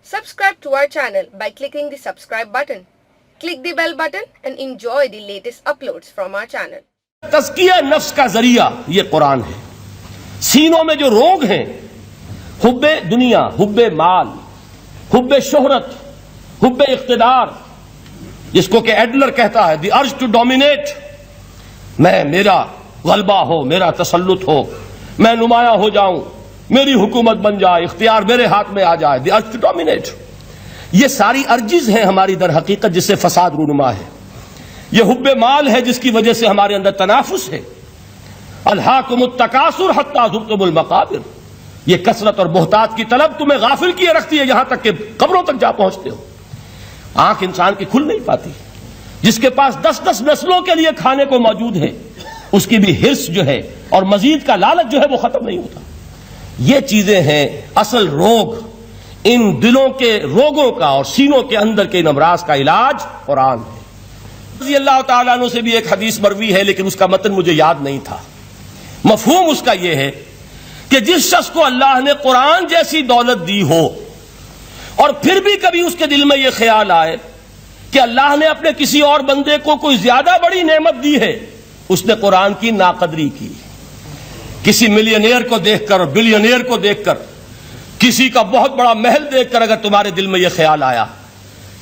Subscribe to our channel by clicking the subscribe button. Click the bell button and enjoy the latest uploads from our channel. تزکیہ نفس کا ذریعہ یہ قرآن ہے. سینوں میں جو روگ ہیں، حب دنیا، حب مال، حب شہرت، حب اقتدار، جس کو کہ ایڈلر کہتا ہے دی ارج ٹو ڈومینیٹ، میرا غلبہ ہو، میرا تسلط ہو، میں نمایاں ہو جاؤں، میری حکومت بن جائے، اختیار میرے ہاتھ میں آ جائے، دی ارج ٹو ڈومینیٹ. یہ ساری ارجز ہیں ہماری در حقیقت جس سے فساد رونما ہے. یہ حب مال ہے جس کی وجہ سے ہمارے اندر تنافس ہے. الہاکم التکاثر حتی زرتم المقابر. یہ کثرت اور بہتات کی طلب تمہیں غافل کیے رکھتی ہے یہاں تک کہ قبروں تک جا پہنچتے ہو. آنکھ انسان کی کھل نہیں پاتی. جس کے پاس 10 نسلوں کے لیے کھانے کو موجود ہے، اس کی بھی حرص جو ہے اور مزید کا لالچ جو ہے وہ ختم نہیں ہوتا. یہ چیزیں ہیں اصل روگ. ان دلوں کے روگوں کا اور سینوں کے اندر کے ان امراض کا علاج قرآن ہے. رضی اللہ تعالیٰ عنہ سے بھی ایک حدیث مروی ہے، لیکن اس کا متن مجھے یاد نہیں تھا. مفہوم اس کا یہ ہے کہ جس شخص کو اللہ نے قرآن جیسی دولت دی ہو اور پھر بھی کبھی اس کے دل میں یہ خیال آئے کہ اللہ نے اپنے کسی اور بندے کو کوئی زیادہ بڑی نعمت دی ہے، اس نے قرآن کی ناقدری کی. کسی ملینئر کو دیکھ کر اور بلینئر کو دیکھ کر، کسی کا بہت بڑا محل دیکھ کر اگر تمہارے دل میں یہ خیال آیا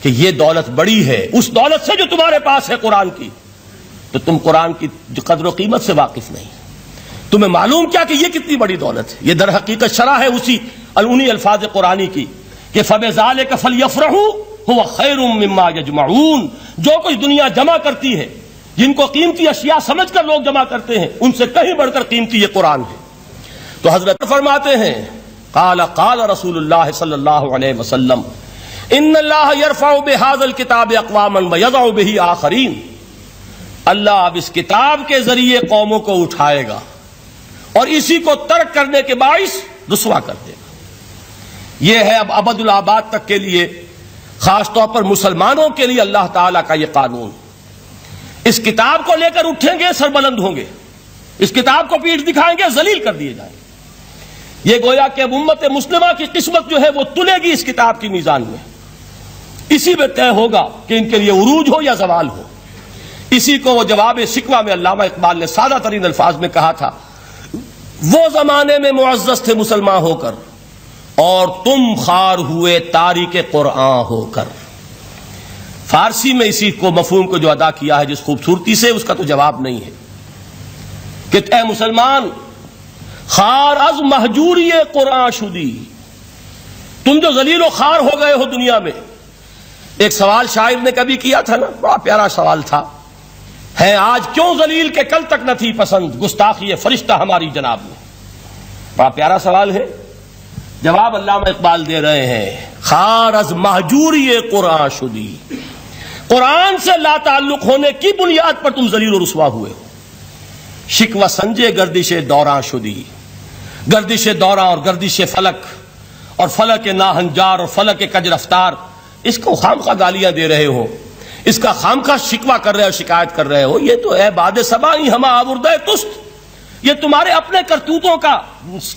کہ یہ دولت بڑی ہے اس دولت سے جو تمہارے پاس ہے قرآن کی، تو تم قرآن کی قدر و قیمت سے واقف نہیں. تمہیں معلوم کیا کہ یہ کتنی بڑی دولت ہے. یہ در حقیقت شرح ہے انہی الفاظ قرآنی کی کہ فَبِذَلِكَ فَلْيَفْرَحُوا هُوَ خَيْرٌ مِّمَّا يَجْمَعُونَ. جو کچھ دنیا جمع کرتی ہے، جن کو قیمتی اشیاء سمجھ کر لوگ جمع کرتے ہیں، ان سے کہیں بڑھ کر قیمتی یہ قرآن ہے. تو حضرت فرماتے ہیں قال رسول اللہ صلی اللہ علیہ وسلم ان اللہ یرفع بہذا الکتاب اقواما ویضع بہ آخرین. اللہ اب اس کتاب کے ذریعے قوموں کو اٹھائے گا اور اسی کو ترک کرنے کے باعث رسوا کر دے گا. یہ ہے اب ابد الآباد تک کے لیے، خاص طور پر مسلمانوں کے لیے اللہ تعالیٰ کا یہ قانون. اس کتاب کو لے کر اٹھیں گے سربلند ہوں گے، اس کتاب کو پیٹھ دکھائیں گے ذلیل کر دیے جائیں گے. یہ گویا کہ اب امت مسلمہ کی قسمت جو ہے وہ تلے گی اس کتاب کی میزان میں. اسی میں طے ہوگا کہ ان کے لیے عروج ہو یا زوال ہو. اسی کو وہ جواب شکوہ میں علامہ اقبال نے سادہ ترین الفاظ میں کہا تھا، وہ زمانے میں معزز تھے مسلمان ہو کر اور تم خار ہوئے تاریک قرآن ہو کر. فارسی میں اسی کو مفہوم کو جو ادا کیا ہے جس خوبصورتی سے، اس کا تو جواب نہیں ہے کہ اے مسلمان خار از مہجوری قرآن شدی، تم جو ذلیل و خار ہو گئے ہو دنیا میں. ایک سوال شاعر نے کبھی کیا تھا نا، بڑا پیارا سوال تھا، ہے آج کیوں ذلیل کہ کل تک نہ تھی پسند گستاخی فرشتہ ہماری جناب میں. بڑا پیارا سوال ہے. جواب علامہ اقبال دے رہے ہیں، خار از مہجوری قرآن شدی، قرآن سے لا تعلق ہونے کی بنیاد پر تم ذلیل و رسوا ہوئے ہو. شکوہ سنجے گردش دوراں شدی، گردش دوراں اور گردش فلک اور فلک ناہنجار اور فلک کج رفتار، اس کو خامخواہ گالیاں دے رہے ہو، اس کا خامخواہ شکوہ کر رہے ہو، شکایت کر رہے ہو. یہ تو اے باد صبائی ہما آوردہ تست، یہ تمہارے اپنے کرتوتوں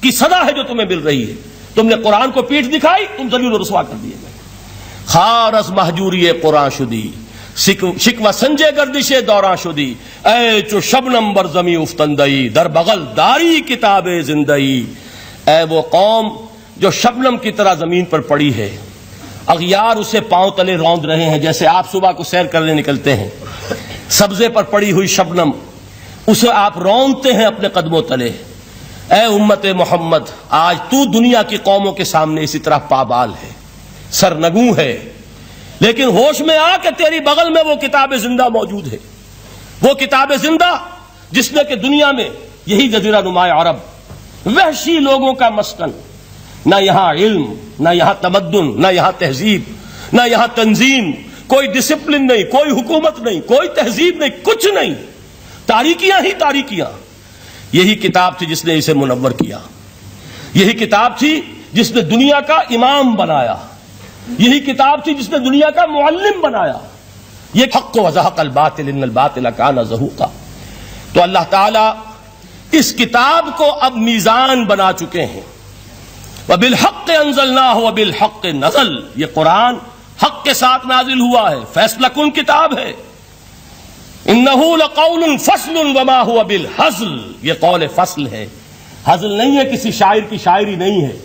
کی صدا ہے جو تمہیں مل رہی ہے. تم نے قرآن کو پیٹھ دکھائی، تم ذلیل و رسوا کر دیے گئے. خار از مہجوری قرآن شدی، شکوہ سنجے گردش دوراں شدی، اے چو شبنم بر زمیں افتندئی در بغل داری کتاب زندئی. اے وہ قوم جو شبنم کی طرح زمین پر پڑی ہے، اغیار اسے پاؤں تلے روند رہے ہیں. جیسے آپ صبح کو سیر کرنے نکلتے ہیں، سبزے پر پڑی ہوئی شبنم اسے آپ روندتے ہیں اپنے قدموں تلے. اے امت محمد، آج تو دنیا کی قوموں کے سامنے اسی طرح پابال ہے، سرنگوں ہے، لیکن ہوش میں آ کہ تیری بغل میں وہ کتاب زندہ موجود ہے. وہ کتاب زندہ جس نے کہ دنیا میں یہی جزیرہ نما عرب، وحشی لوگوں کا مسکن، نہ یہاں علم، نہ یہاں تمدن، نہ یہاں تہذیب، نہ یہاں تنظیم، کوئی ڈسپلن نہیں، کوئی حکومت نہیں، کوئی تہذیب نہیں، کچھ نہیں، تاریکیاں ہی تاریکیاں. یہی کتاب تھی جس نے اسے منور کیا. یہی کتاب تھی جس نے دنیا کا امام بنایا. یہی کتاب تھی جس نے دنیا کا معلم بنایا. یہ حق و زحق الباطل ان الباطل کان زہوقا. تو اللہ تعالی اس کتاب کو اب میزان بنا چکے ہیں. وبالحق انزلناہ وبالحق نزل، یہ قرآن حق کے ساتھ نازل ہوا ہے، فیصلہ کن کتاب ہے۔ انہ لقول فصل وما هو بالہزل، یہ قول فصل ہے، ہزل نہیں ہے، کسی شاعر کی شاعری نہیں ہے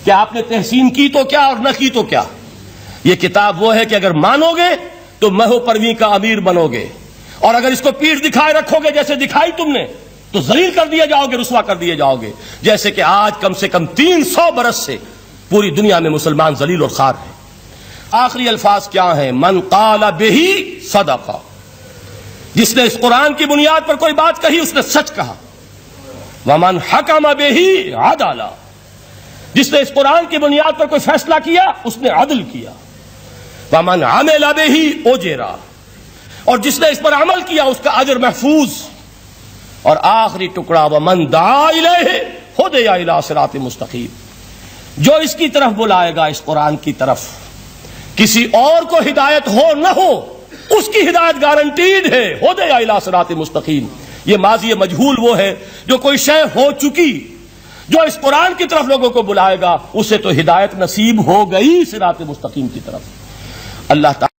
کہ آپ نے تحسین کی تو کیا اور نہ کی تو کیا۔ یہ کتاب وہ ہے کہ اگر مانو گے تو مہو پرویں کا امیر بنو گے، اور اگر اس کو پیٹھ دکھائے رکھو گے جیسے دکھائی تم نے تو ذلیل کر دیا جاؤ گے، رسوا کر دیے جاؤ گے، جیسے کہ آج کم سے کم 300 برس سے پوری دنیا میں مسلمان ذلیل اور خوار ہیں۔ آخری الفاظ کیا ہیں؟ من قال بہ صدق، جس نے اس قرآن کی بنیاد پر کوئی بات کہی اس نے سچ کہا۔ ومن حکم بہ عدل، جس نے اس قرآن کی بنیاد پر کوئی فیصلہ کیا اس نے عدل کیا۔ ومن عمل بہ اجر، اور جس نے اس پر عمل کیا اس کا اجر محفوظ۔ اور آخری ٹکڑا ومن دعا الیہ ہدی الی صراط مستقیم، جو اس کی طرف بلائے گا، اس قرآن کی طرف، کسی اور کو ہدایت ہو نہ ہو اس کی ہدایت گارنٹیڈ ہے، ہدی الی صراط مستقیم۔ یہ ماضی مجہول وہ ہے جو کوئی شے ہو چکی، جو اس قرآن کی طرف لوگوں کو بلائے گا اسے تو ہدایت نصیب ہو گئی صراط مستقیم کی طرف۔ اللہ تعالی